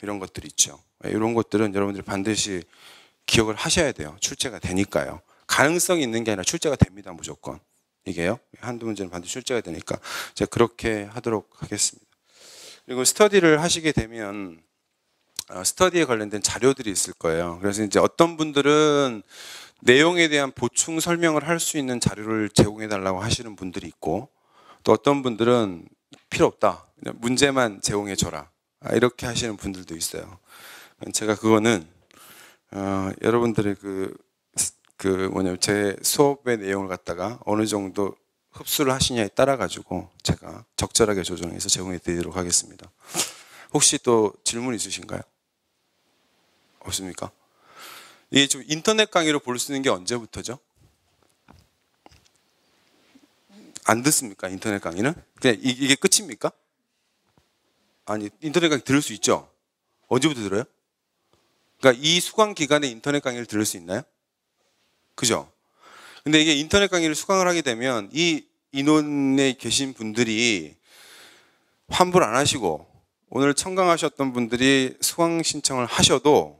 이런 것들이 있죠. 이런 것들은 여러분들이 반드시 기억을 하셔야 돼요. 출제가 되니까요. 가능성이 있는 게 아니라 출제가 됩니다. 무조건. 이게요. 한두 문제는 반드시 출제가 되니까 제가 그렇게 하도록 하겠습니다. 그리고 스터디를 하시게 되면 스터디에 관련된 자료들이 있을 거예요. 그래서 이제 어떤 분들은 내용에 대한 보충 설명을 할 수 있는 자료를 제공해 달라고 하시는 분들이 있고, 또 어떤 분들은 필요 없다, 그냥 문제만 제공해 줘라, 이렇게 하시는 분들도 있어요. 제가 그거는 여러분들의 제 수업의 내용을 갖다가 어느 정도 흡수를 하시냐에 따라 가지고 제가 적절하게 조정해서 제공해 드리도록 하겠습니다. 혹시 또 질문 있으신가요? 없습니까? 이게 좀 인터넷 강의로 볼 수 있는 게 언제부터죠? 안 듣습니까? 인터넷 강의는? 그냥 이게 끝입니까? 아니, 인터넷 강의 들을 수 있죠? 언제부터 들어요? 그러니까 이 수강 기간에 인터넷 강의를 들을 수 있나요? 그죠? 근데 이게 인터넷 강의를 수강을 하게 되면 이 인원에 계신 분들이 환불 안 하시고, 오늘 청강하셨던 분들이 수강 신청을 하셔도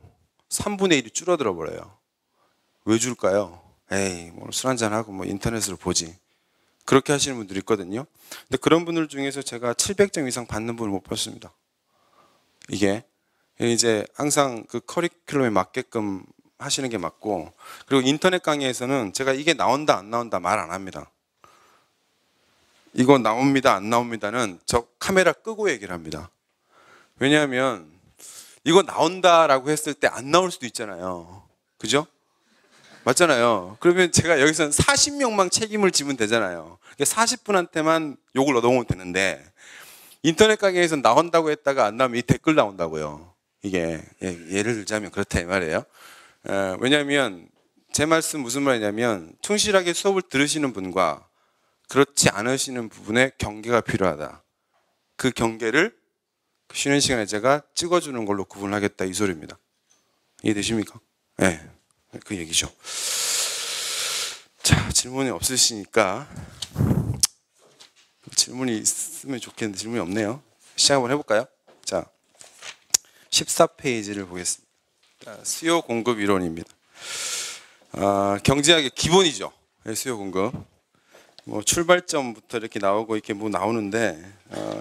3분의 1이 줄어들어 버려요. 왜 줄까요? 에이, 뭐 술 한잔하고 뭐 인터넷으로 보지. 그렇게 하시는 분들이 있거든요. 근데 그런 분들 중에서 제가 700점 이상 받는 분을 못 봤습니다. 이게 이제 항상 그 커리큘럼에 맞게끔 하시는 게 맞고, 그리고 인터넷 강의에서는 제가 이게 나온다 안 나온다 말 안 합니다. 이거 나옵니다 안 나옵니다는 저 카메라 끄고 얘기를 합니다. 왜냐하면 이거 나온다라고 했을 때 안 나올 수도 있잖아요. 그죠? 맞잖아요. 그러면 제가 여기서는 40명만 책임을 지면 되잖아요. 40분한테만 욕을 얻어먹으면 되는데, 인터넷 강의에서 나온다고 했다가 안 나오면 이 댓글 나온다고요. 이게 예를 들자면 그렇다 이 말이에요. 왜냐하면 제 말씀 무슨 말이냐면, 충실하게 수업을 들으시는 분과 그렇지 않으시는 부분에 경계가 필요하다. 그 경계를 쉬는 시간에 제가 찍어주는 걸로 구분하겠다, 이 소리입니다. 이해되십니까? 네, 그 얘기죠. 자, 질문이 없으시니까, 질문이 있으면 좋겠는데 질문이 없네요. 시작 한번 해볼까요? 자, 14페이지를 보겠습니다. 수요 공급 이론입니다. 경제학의 기본이죠. 수요 공급. 뭐 출발점부터 이렇게 나오고 이렇게 뭐 나오는데,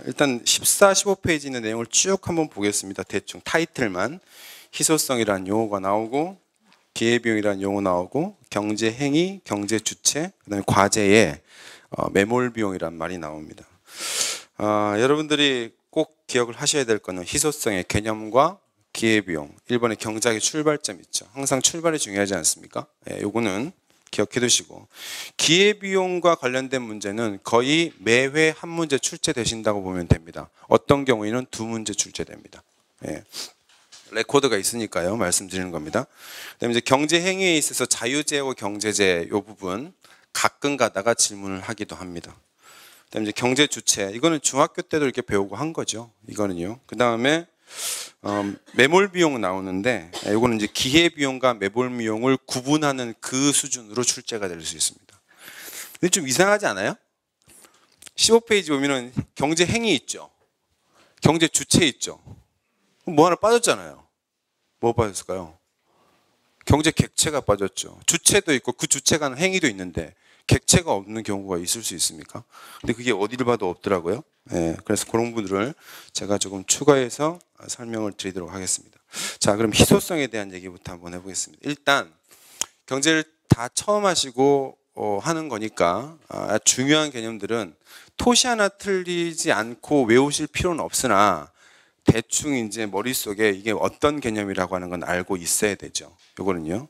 일단 14, 15페이지 있는 내용을 쭉 한번 보겠습니다. 대충 타이틀만. 희소성이라는 용어가 나오고, 기회비용이라는 용어 나오고, 경제 행위, 경제 주체, 그다음에 과제에 매몰 비용이라는 말이 나옵니다. 여러분들이 꼭 기억을 하셔야 될 거는 희소성의 개념과 기회비용, 1번의 경제학의 출발점 있죠. 항상 출발이 중요하지 않습니까? 요거는 기억해 두시고, 기회비용과 관련된 문제는 거의 매회 한 문제 출제되신다고 보면 됩니다. 어떤 경우에는 2문제 출제됩니다. 레코드가 있으니까요, 말씀드리는 겁니다. 그다음에 이제 경제 행위에 있어서 자유재해와 경제재해 요 부분 가끔 가다가 질문을 하기도 합니다. 그다음에 이제 경제 주체, 이거는 중학교 때도 이렇게 배우고 한 거죠. 이거는요. 그다음에 매몰 비용 나오는데, 이거는 이제 기회 비용과 매몰 비용을 구분하는 그 수준으로 출제가 될 수 있습니다. 근데 좀 이상하지 않아요? 15페이지 보면은 경제 행위 있죠. 경제 주체 있죠. 뭐 하나 빠졌잖아요. 뭐 빠졌을까요? 경제 객체가 빠졌죠. 주체도 있고 그 주체가 하는 행위도 있는데 객체가 없는 경우가 있을 수 있습니까? 근데 그게 어디를 봐도 없더라고요. 그래서 그런 부분들을 제가 조금 추가해서 설명을 드리도록 하겠습니다. 자, 그럼 희소성에 대한 얘기부터 한번 해보겠습니다. 일단 경제를 다 처음 하시고 하는 거니까 중요한 개념들은 토시 하나 틀리지 않고 외우실 필요는 없으나 대충 이제 머릿속에 이게 어떤 개념이라고 하는 건 알고 있어야 되죠. 요거는요.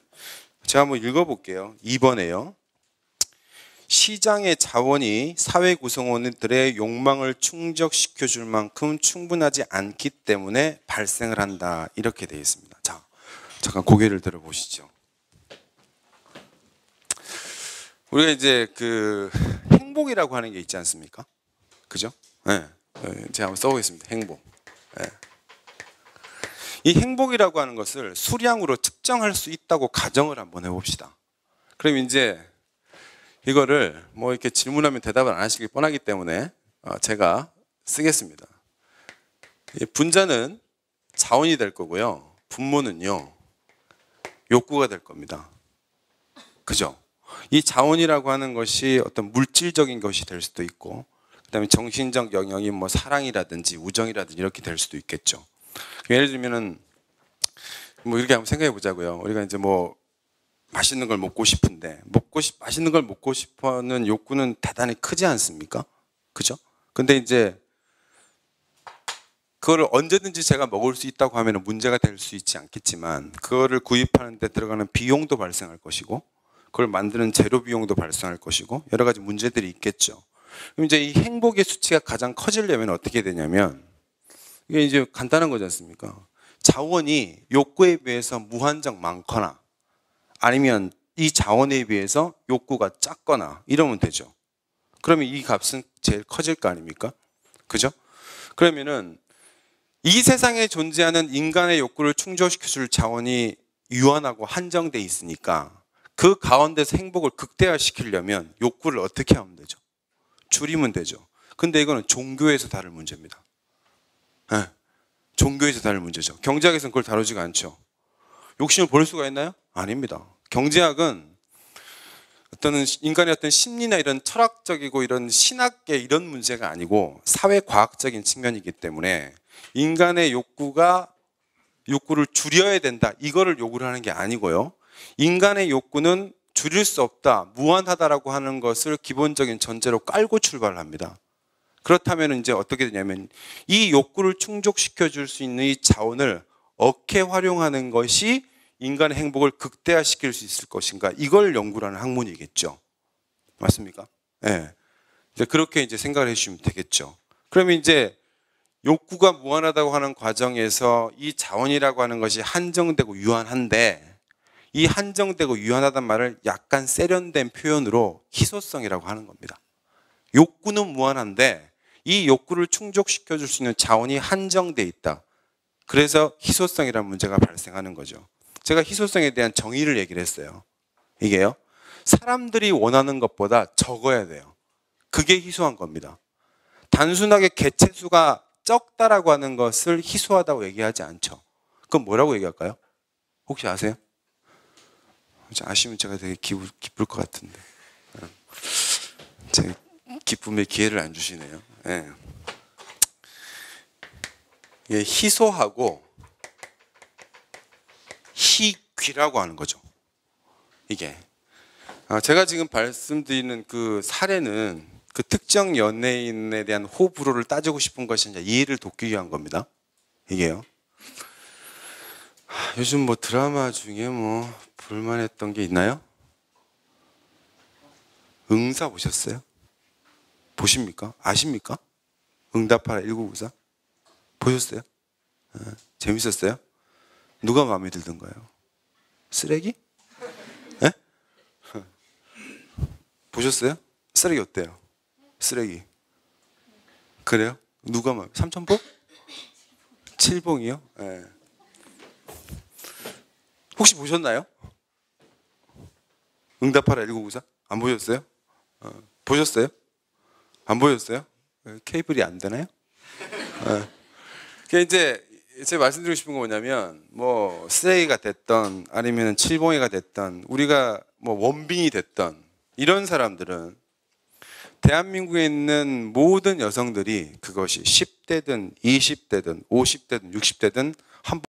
제가 한번 읽어볼게요. 2번에요. 시장의 자원이 사회 구성원들의 욕망을 충족시켜 줄 만큼 충분하지 않기 때문에 발생을 한다. 이렇게 되어 있습니다. 자, 잠깐 고개를 들어보시죠. 우리가 이제 그 행복이라고 하는 게 있지 않습니까? 그죠? 네. 제가 한번 써보겠습니다. 행복. 네. 이 행복이라고 하는 것을 수량으로 측정할 수 있다고 가정을 한번 해봅시다. 그럼 이제 이거를 뭐 이렇게 질문하면 대답을 안 하시기 뻔하기 때문에 제가 쓰겠습니다. 분자는 자원이 될 거고요. 분모는요, 욕구가 될 겁니다. 그죠? 이 자원이라고 하는 것이 어떤 물질적인 것이 될 수도 있고, 그다음에 정신적 영역이 뭐 사랑이라든지 우정이라든지 이렇게 될 수도 있겠죠. 예를 들면은 뭐 이렇게 한번 생각해 보자고요. 우리가 이제 뭐 맛있는 걸 먹고 싶은데 맛있는 걸 먹고 싶어하는 욕구는 대단히 크지 않습니까? 그죠? 근데 이제 그거를 언제든지 제가 먹을 수 있다고 하면 문제가 될 수 있지 않겠지만, 그거를 구입하는 데 들어가는 비용도 발생할 것이고, 그걸 만드는 재료 비용도 발생할 것이고, 여러 가지 문제들이 있겠죠. 그럼 이제 이 행복의 수치가 가장 커지려면 어떻게 되냐면, 이게 이제 간단한 거지 않습니까? 자원이 욕구에 비해서 무한정 많거나, 아니면 이 자원에 비해서 욕구가 작거나 이러면 되죠. 그러면 이 값은 제일 커질 거 아닙니까? 그죠? 그러면은 이 세상에 존재하는 인간의 욕구를 충족시켜줄 자원이 유한하고 한정돼 있으니까, 그 가운데서 행복을 극대화시키려면 욕구를 어떻게 하면 되죠? 줄이면 되죠. 근데 이거는 종교에서 다룰 문제입니다. 네. 종교에서 다룰 문제죠. 경제학에서는 그걸 다루지가 않죠. 욕심을 버릴 수가 있나요? 아닙니다. 경제학은 어떤 인간의 어떤 심리나 이런 철학적이고 이런 신학계 이런 문제가 아니고 사회과학적인 측면이기 때문에, 인간의 욕구를 줄여야 된다, 이거를 요구를 하는 게 아니고요. 인간의 욕구는 줄일 수 없다, 무한하다라고 하는 것을 기본적인 전제로 깔고 출발을 합니다. 그렇다면 이제 어떻게 되냐면, 이 욕구를 충족시켜 줄 수 있는 이 자원을 어떻게 활용하는 것이 인간의 행복을 극대화시킬 수 있을 것인가, 이걸 연구를 하는 학문이겠죠. 맞습니까? 네. 이제 그렇게 이제 생각을 해주시면 되겠죠. 그러면 이제 욕구가 무한하다고 하는 과정에서 이 자원이라고 하는 것이 한정되고 유한한데, 이 한정되고 유한하다는 말을 약간 세련된 표현으로 희소성이라고 하는 겁니다. 욕구는 무한한데 이 욕구를 충족시켜 줄 수 있는 자원이 한정돼 있다. 그래서 희소성이라는 문제가 발생하는 거죠. 제가 희소성에 대한 정의를 얘기를 했어요. 이게요, 사람들이 원하는 것보다 적어야 돼요. 그게 희소한 겁니다. 단순하게 개체수가 적다라고 하는 것을 희소하다고 얘기하지 않죠. 그럼 뭐라고 얘기할까요? 혹시 아세요? 아시면 제가 되게 기쁠 것 같은데. 제 기쁨의 기회를 안 주시네요. 네. 예, 희소하고 희귀라고 하는 거죠. 이게 제가 지금 말씀드리는 그 사례는 그 특정 연예인에 대한 호불호를 따지고 싶은 것이 아니라 이해를 돕기 위한 겁니다. 이게요. 요즘 뭐 드라마 중에 뭐 볼만했던 게 있나요? 응사 보셨어요? 보십니까? 아십니까? 응답하라 1994 보셨어요? 재밌었어요? 누가 마음에 들던가요? 쓰레기? 네? 보셨어요? 쓰레기 어때요? 쓰레기. 그래요? 누가 마음에? 삼천포? 칠봉이요? 네. 혹시 보셨나요? 응답하라 1994? 안 보셨어요? 보셨어요? 안 보셨어요? 케이블이 안 되나요? 이제 제가 말씀드리고 싶은 건 뭐냐면, 뭐 쓰레기가 됐던 아니면 칠봉이가 됐던, 우리가 뭐 원빈이 됐던 이런 사람들은 대한민국에 있는 모든 여성들이 그것이 10대든 20대든 50대든 60대든 한